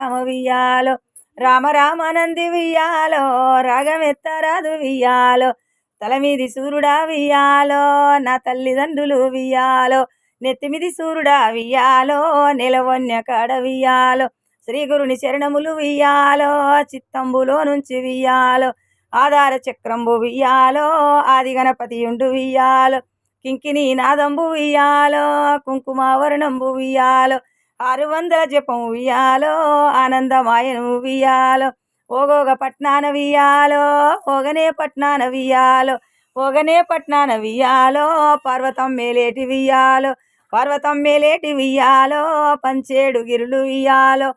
రామ వియ్యాలో రామ రామానంది వియ్యాలో రాగమెత్తరాదు వియ్యాలో తలమీది సూర్యుడా వియ్యాలో నా తల్లిదండ్రులు వియ్యాలో నెత్తిమిది సూర్యుడా వియ్యాలో నెలవన్య కాడ వియ్యాలో శ్రీ గురుని చరణములు వియ్యాలో చిత్తంబులో నుంచి వియ్యాలో ఆధార చక్రంబు వియ్యాలో ఆది గణపతి ఉండు వియ్యాలో కింకిని నాదంబు వియ్యాలో కుంకుమావరణంబు వియ్యాలో 600 జపం వియ్యాలో ఆనందమాయను వియ్యాలో ఓగోగ పట్నాన వియ్యాలో ఓగనే పట్నాన వియ్యాలో ఓగనే పట్నాన వియ్యాలో పర్వతం మేలేటి వియ్యాలో పర్వతం మేలేటి వియ్యాలో పంచేడు గిరులు వియ్యాలో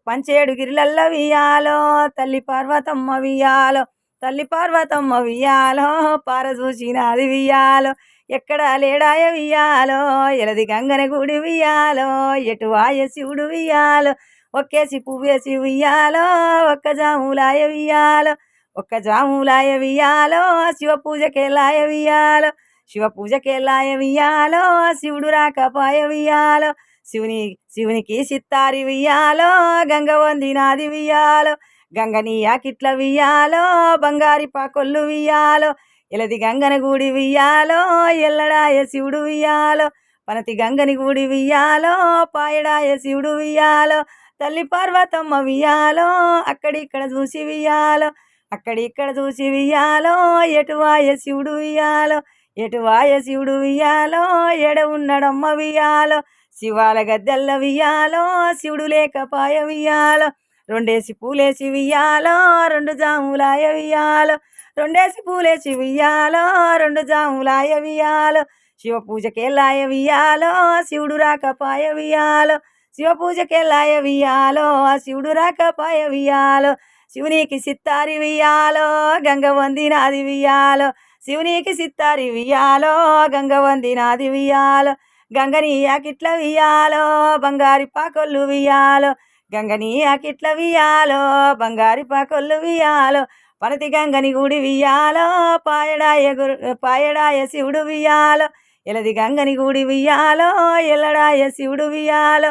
పంచేడు గిరిలల్ల వియ్యాలో తల్లి పార్వతమ్మ వియ్యాలో తల్లి పార్వతమ్మ వియ్యాలో పారజూసినది వియ్యాలో ఎక్కడ లేడాయ వియ్యాలో ఎలది గంగన గుడి వియ్యాలో ఎటు వాయ శివుడు వియ్యాలో ఒక్కేసి పువ్వేసి వియ్యాలో ఒక్క జాములాయ వియ్యాలో ఒక్క జాములాయ వియ్యాలో శివ పూజకెళ్ళాయ వియ్యాలో శివ పూజకెళ్ళాయ వియ్యాలో శివుడు రాకపాయ వియ్యాలో శివునికి సిత్తారి వియ్యాలో గంగ వందినాది వియ్యాలో గంగని యాకిట్ల వియ్యాలో బంగారి పాకొల్లు వియ్యాలో ఎలది గంగన గూడి వియ్యాలో ఎల్లడాయ శివుడు వియ్యాలో పనతి గంగని గూడి వియ్యాలో పాయడాయ శివుడు వియ్యాలో తల్లి పార్వతమ్మ వియ్యాలో అక్కడిక్కడ చూసి వియ్యాలో అక్కడిక్కడ చూసి వియ్యాలో ఎటువాయ శివుడు వియ్యాలో ఎటువాయ శివుడు వియ్యాలో ఎడ ఉన్నడమ్మ వియ్యాలో శివాల గద్దెల్ల వియ్యాలో శివుడు లేకపాయ వియ్యాలో రెండేసి పూలేసి వియ్యాలో రెండు జాములాయ వియ్యాలో రెండేసి పూలేసి వియ్యాలో రెండు జాములాయ వియ్యాలో శివ పూజకెళ్ళాయ వియ్యాలో శివుడు రాకపాయ వియ్యాలో శివ పూజకెళ్ళాయ వియ్యాలో శివుడు రాకపాయ వియ్యాలో శివునికి సిత్తారి వియ్యాలో గంగ వందినాది వియ్యాలో శివునికి సిత్తారి వియ్యాలో గంగ వందినాది వియ్యాలో గంగని యాకిట్ల వియ్యాలో బంగారి పాకొల్లు వియ్యాలో గంగని యాకిట్ల వియ్యాలో బంగారి పాకొల్లు వియ్యాలో పనతి గంగని గుడి వియ్యాలో పాయడాయ శివుడు వియ్యాలో ఎలది గంగని గుడి వియ్యాలో ఎల్లడాయ శివుడు వియ్యాలో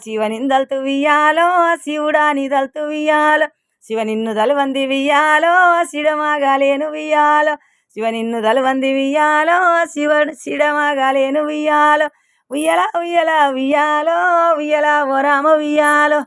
శివ నిందల్తు వియ్యాలో శివుడాని దల్తు వియ్యాలో శివ నిన్ను దలవంది వియ్యాలో సిడమాగాలేను వియ్యాలో శివ నిన్ను దలవంది వియ్యాలో సిడమాగాలేను వియ్యాలో ఉయ్యల ఉయ్యల ఉయ్యాలో ఉయ్యల ఓ రామ వియ్యాలో